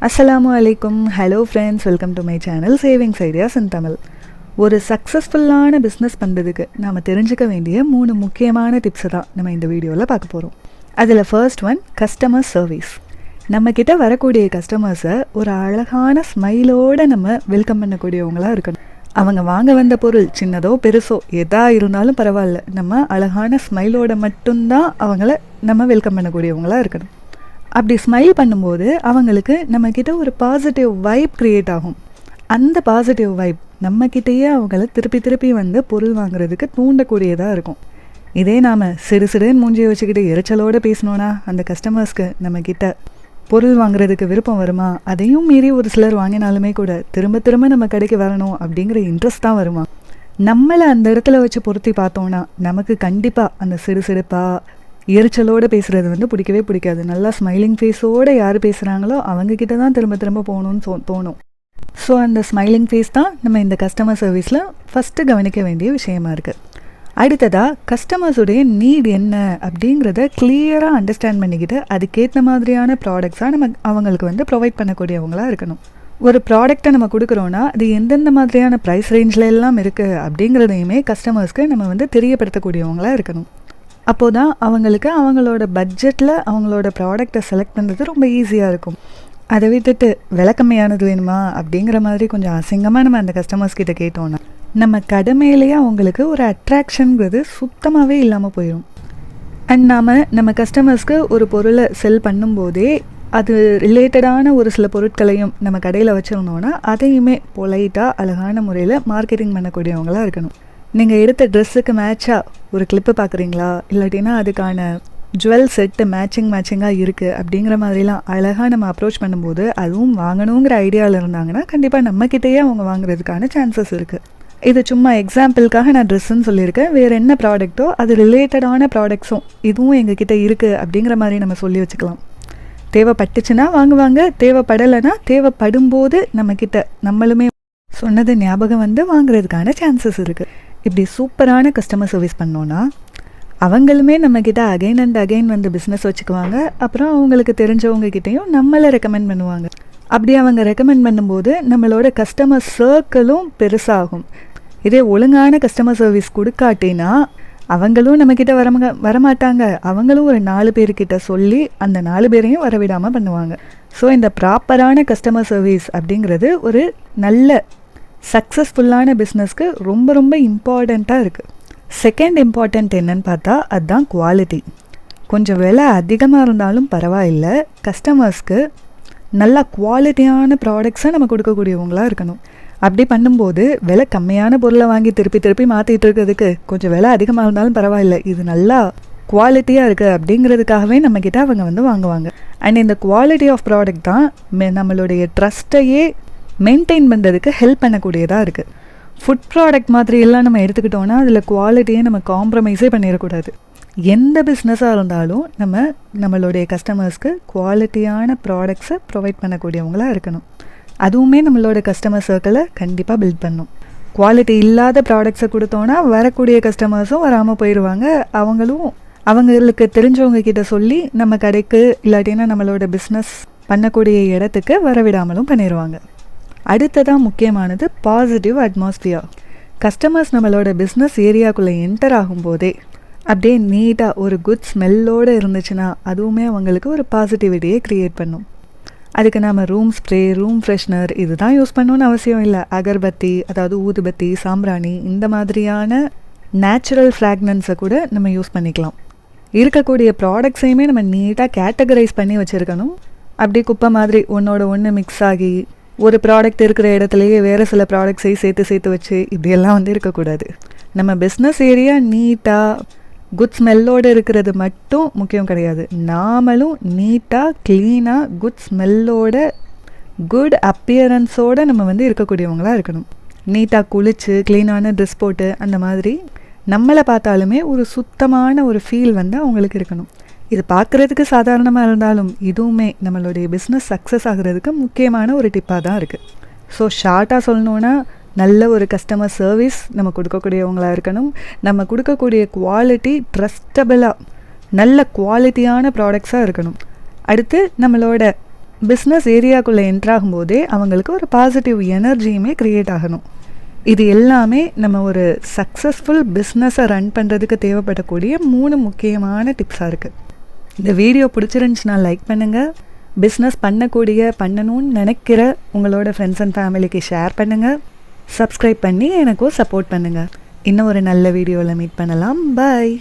அஸ்ஸலாமு அலைக்கும். Hello friends, welcome to my channel savings ideas இன் தமிழ். ஒரு சக்ஸஸ்ஃபுல்லான பிஸ்னஸ் பண்ணுறதுக்கு நாம் தெரிஞ்சுக்க வேண்டிய 3 முக்கியமான டிப்ஸை தான் நம்ம இந்த வீடியோவில் பார்க்க போகிறோம். அதில் ஃபர்ஸ்ட் ஒன், கஸ்டமர் சர்வீஸ். நம்மக்கிட்ட வரக்கூடிய கஸ்டமர்ஸை ஒரு அழகான ஸ்மைலோடு நம்ம வெல்கம் பண்ணக்கூடியவங்களாக இருக்கணும். அவங்க வாங்க வந்த பொருள் சின்னதோ பெருசோ எதாக இருந்தாலும் பரவாயில்ல, நம்ம அழகான ஸ்மைலோட மட்டும்தான் அவங்கள நம்ம வெல்கம் பண்ணக்கூடியவங்களாக இருக்கணும். அப்படி ஸ்மைல் பண்ணும்போது அவங்களுக்கு நம்மக்கிட்ட ஒரு பாசிட்டிவ் வைப் க்ரியேட் ஆகும். அந்த பாசிட்டிவ் வைப் நம்மக்கிட்டேயே அவங்கள திருப்பி வந்து பொருள் வாங்குறதுக்கு தூண்டக்கூடியதாக இருக்கும். இதே நாம் சிறுன்னு மூஞ்சியை வச்சுக்கிட்டு எரிச்சலோடு பேசினோன்னா அந்த கஸ்டமர்ஸ்க்கு நம்மக்கிட்ட பொருள் வாங்குறதுக்கு விருப்பம் வருமா? அதையும் மீறி ஒரு சிலர் வாங்கினாலுமே கூட திரும்ப நம்ம கடைக்கு வரணும் அப்படிங்கிற இன்ட்ரெஸ்ட் தான் வருமா? நம்மளை அந்த இடத்துல வச்சு பொருத்தி பார்த்தோன்னா நமக்கு கண்டிப்பாக அந்த சிடுசிடுப்பாக எரிச்சலோடு பேசுகிறது வந்து பிடிக்கவே பிடிக்காது. நல்லா ஸ்மைலிங் ஃபேஸோடு யார் பேசுகிறாங்களோ அவங்கக்கிட்ட தான் திரும்ப போகணுன்னு தோணும். ஸோ அந்த ஸ்மைலிங் ஃபேஸ் தான் நம்ம இந்த கஸ்டமர் சர்வீஸில் ஃபஸ்ட்டு கவனிக்க வேண்டிய விஷயமா இருக்குது. அடுத்ததாக, கஸ்டமர்ஸுடைய நீட் என்ன அப்படிங்கிறத கிளியராக அண்டர்ஸ்டாண்ட் பண்ணிக்கிட்டு அதுக்கேற்ற மாதிரியான ப்ராடக்ட்ஸாக நம்ம அவங்களுக்கு வந்து ப்ரொவைட் பண்ணக்கூடியவங்களாக இருக்கணும். ஒரு ப்ராடக்டை நம்ம கொடுக்குறோன்னா அது எந்தெந்த மாதிரியான ப்ரைஸ் ரேஞ்சில் எல்லாம் இருக்குது அப்படிங்கிறதையுமே கஸ்டமர்ஸ்க்கு நம்ம வந்து தெரியப்படுத்தக்கூடியவங்களாக இருக்கணும். அப்போது தான் அவங்களுக்கு அவங்களோட பட்ஜெட்டில் அவங்களோட ப்ராடக்டை செலக்ட் பண்ணுறது ரொம்ப ஈஸியாக இருக்கும். அதை விட்டுட்டு விலை கம்மியானது வேணுமா அப்படிங்கிற மாதிரி கொஞ்சம் அசிங்கமாக நம்ம அந்த கஸ்டமர்ஸ் கிட்ட கேட்டோன்னா நம்ம கடமையிலேயே அவங்களுக்கு ஒரு அட்ராக்ஷனுங்கிறது சுத்தமாகவே இல்லாமல் போயிடும். அண்ட் நம்ம கஸ்டமர்ஸ்க்கு ஒரு பொருளை செல் பண்ணும்போதே அது ரிலேட்டடான ஒரு சில பொருட்களையும் நம்ம கடையில் வச்சுருந்தோன்னா அதையுமே பொலைட்டாக அழகான முறையில் மார்க்கெட்டிங் பண்ணக்கூடியவங்களாக இருக்கணும். நீங்கள் எடுத்த ட்ரெஸ்ஸுக்கு மேட்சாக ஒரு கிளிப்பு பார்க்குறீங்களா, இல்லாட்டினா அதுக்கான ஜுவல் செட்டு மேட்சிங்காக இருக்குது அப்படிங்கிற மாதிரிலாம் அழகாக நம்ம அப்ரோச் பண்ணும்போது அதுவும் வாங்கணுங்கிற ஐடியாவில் இருந்தாங்கன்னா கண்டிப்பாக நம்மக்கிட்டேயே அவங்க வாங்குறதுக்கான சான்சஸ் இருக்குது. இது சும்மா எக்ஸாம்பிளுக்காக நான் ட்ரெஸ்ஸுன்னு சொல்லியிருக்கேன். வேறு என்ன ப்ராடக்ட்டோ அது ரிலேட்டடான ப்ராடக்ட்ஸும் இதுவும் எங்ககிட்ட இருக்குது அப்படிங்கிற மாதிரி நம்ம சொல்லி வச்சுக்கலாம். தேவைப்பட்டுச்சுன்னா வாங்குவாங்க, தேவைப்படலைன்னா தேவைப்படும்போது நம்மளுமே சொன்னது ஞாபகம் வந்து வாங்குறதுக்கான சான்சஸ் இருக்குது. இப்படி சூப்பரான கஸ்டமர் சர்வீஸ் பண்ணோன்னா அவங்களுமே நம்மக்கிட்ட அகைன் அண்ட் அகைன் வந்து பிஸ்னஸ் வச்சுக்குவாங்க. அப்புறம் அவங்களுக்கு தெரிஞ்சவங்கக்கிட்டையும் நம்மளை ரெக்கமெண்ட் பண்ணுவாங்க. அப்படி அவங்க ரெக்கமெண்ட் பண்ணும்போது நம்மளோட கஸ்டமர் சர்க்கிளும் பெருசாகும். இதே ஒழுங்கான கஸ்டமர் சர்வீஸ் கொடுக்காட்டினா அவங்களும் நம்மக்கிட்ட வரமாட்டாங்க. அவங்களும் ஒரு 4 பேர்கிட்ட சொல்லி அந்த 4 பேரையும் வரவிடாமல் பண்ணுவாங்க. ஸோ இந்த ப்ராப்பரான கஸ்டமர் சர்வீஸ் அப்படிங்கிறது ஒரு நல்ல சக்ஸஸ்ஃபுல்லான பிஸ்னஸ்க்கு ரொம்ப இம்பார்ட்டண்ட்டாக இருக்குது. செகண்ட் இம்பார்ட்டண்ட் என்னன்னு பார்த்தா அதுதான் குவாலிட்டி. கொஞ்சம் விலை அதிகமாக இருந்தாலும் பரவாயில்லை, கஸ்டமர்ஸ்க்கு நல்லா குவாலிட்டியான ப்ராடக்ட்ஸை நம்ம கொடுக்கக்கூடியவங்களாக இருக்கணும். அப்படி பண்ணும்போது விலை கம்மியான பொருளை வாங்கி திருப்பி மாற்றிட்டு இருக்கிறதுக்கு கொஞ்சம் விலை அதிகமாக இருந்தாலும் பரவாயில்லை, இது நல்லா குவாலிட்டியாக இருக்குது அப்படிங்கிறதுக்காகவே நம்மக்கிட்ட அவங்க வந்து வாங்குவாங்க. அண்ட் இந்த குவாலிட்டி ஆஃப் ப்ராடக்ட் தான் நம்மளுடைய ட்ரஸ்ட்டையே மெயின்டைன் பண்ணுறதுக்கு ஹெல்ப் பண்ணக்கூடியதாக இருக்குது. ஃபுட் ப்ராடக்ட் மாதிரி எல்லாம் நம்ம எடுத்துக்கிட்டோன்னா அதில் குவாலிட்டியை நம்ம காம்ப்ரமைஸே பண்ணிடக்கூடாது. எந்த பிஸ்னஸாக இருந்தாலும் நம்மளுடைய கஸ்டமர்ஸ்க்கு குவாலிட்டியான ப்ராடக்ட்ஸை ப்ரொவைட் பண்ணக்கூடியவங்களாக இருக்கணும். அதுவுமே நம்மளோட கஸ்டமர் சர்க்கிளை கண்டிப்பாக பில்ட் பண்ணும். குவாலிட்டி இல்லாத ப்ராடக்ட்ஸை கொடுத்தோன்னா வரக்கூடிய கஸ்டமர்ஸும் வராமல் போயிடுவாங்க. அவங்களுக்கு தெரிஞ்சவங்க கிட்ட சொல்லி நம்ம கடைக்கு இல்லாட்டினா நம்மளோட பிஸ்னஸ் பண்ணக்கூடிய இடத்துக்கு வரவிடாமலும் பண்ணிடுவாங்க. அடுத்ததாக முக்கியமானது பாசிட்டிவ் அட்மாஸ்பியர். கஸ்டமர்ஸ் நம்மளோட பிஸ்னஸ் ஏரியாக்குள்ளே என்டர் ஆகும்போதே அப்படியே நீட்டாக ஒரு குட் ஸ்மெல்லோடு இருந்துச்சுன்னா அதுவுமே அவங்களுக்கு ஒரு பாசிட்டிவிட்டியை க்ரியேட் பண்ணும். அதுக்கு நம்ம ரூம் ஸ்ப்ரே, ரூம் ஃப்ரெஷ்னர் இது தான் யூஸ் பண்ணணுன்னு அவசியம் இல்லை. அகர்பத்தி, அதாவது ஊதுபத்தி, சாம்பிராணி இந்த மாதிரியான நேச்சுரல் ஃப்ராக்னன்ஸை கூட நம்ம யூஸ் பண்ணிக்கலாம். இருக்கக்கூடிய ப்ராடக்ட்ஸையுமே நம்ம நீட்டாக கேட்டகரைஸ் பண்ணி வச்சுருக்கணும். அப்படி குப்பை மாதிரி ஒன்றோட ஒன்று மிக்ஸ் ஆகி ஒரு ப்ராடக்ட் இருக்கிற இடத்துலையே வேறு சில ப்ராடக்ட்ஸையும் சேர்த்து வச்சு இப்படியெல்லாம் வந்து இருக்கக்கூடாது. நம்ம பிஸ்னஸ் ஏரியா நீட்டாக குட் ஸ்மெல்லோடு இருக்கிறது மட்டும் முக்கியம் கிடையாது. நாமளும் நீட்டாக க்ளீனாக குட் ஸ்மெல்லோட குட் அப்பியரன்ஸோடு நம்ம வந்து இருக்கக்கூடியவங்களாக இருக்கணும். நீட்டாக குளிச்சு க்ளீனான ட்ரெஸ் போட்டு அந்த மாதிரி நம்மளை பார்த்தாலுமே ஒரு சுத்தமான ஒரு ஃபீல் வந்து அவங்களுக்கு இருக்கணும். இது பார்க்குறதுக்கு சாதாரணமாக இருந்தாலும் இதுவுமே நம்மளுடைய பிஸ்னஸ் சக்ஸஸ் ஆகிறதுக்கு முக்கியமான ஒரு டிப்பாக தான் இருக்குது. ஸோ ஷார்ட்டாக சொல்லணுன்னா நல்ல ஒரு கஸ்டமர் சர்வீஸ் நம்ம கொடுக்கக்கூடியவங்களாக இருக்கணும். நம்ம கொடுக்கக்கூடிய குவாலிட்டி ட்ரஸ்டபிளாக நல்ல குவாலிட்டியான ப்ராடக்ட்ஸாக இருக்கணும். அடுத்து நம்மளோட பிஸ்னஸ் ஏரியாக்குள்ளே என்ட்ராகும்போதே அவங்களுக்கு ஒரு பாசிட்டிவ் எனர்ஜியுமே க்ரியேட் ஆகணும். இது எல்லாமே நம்ம ஒரு சக்ஸஸ்ஃபுல் பிஸ்னஸை ரன் பண்ணுறதுக்கு தேவைப்படக்கூடிய 3 முக்கியமான டிப்ஸாக இருக்குது. இந்த வீடியோ பிடிச்சிருந்துச்சுன்னா லைக் பண்ணுங்கள். பிஸ்னஸ் பண்ணணும்னு நினைக்கிற உங்களோட ஃப்ரெண்ட்ஸ் அண்ட் ஃபேமிலிக்கு ஷேர் பண்ணுங்கள். சப்ஸ்கிரைப் பண்ணி எனக்கும் சப்போர்ட் பண்ணுங்கள். இன்னும் ஒரு நல்ல வீடியோவில் மீட் பண்ணலாம். பாய்.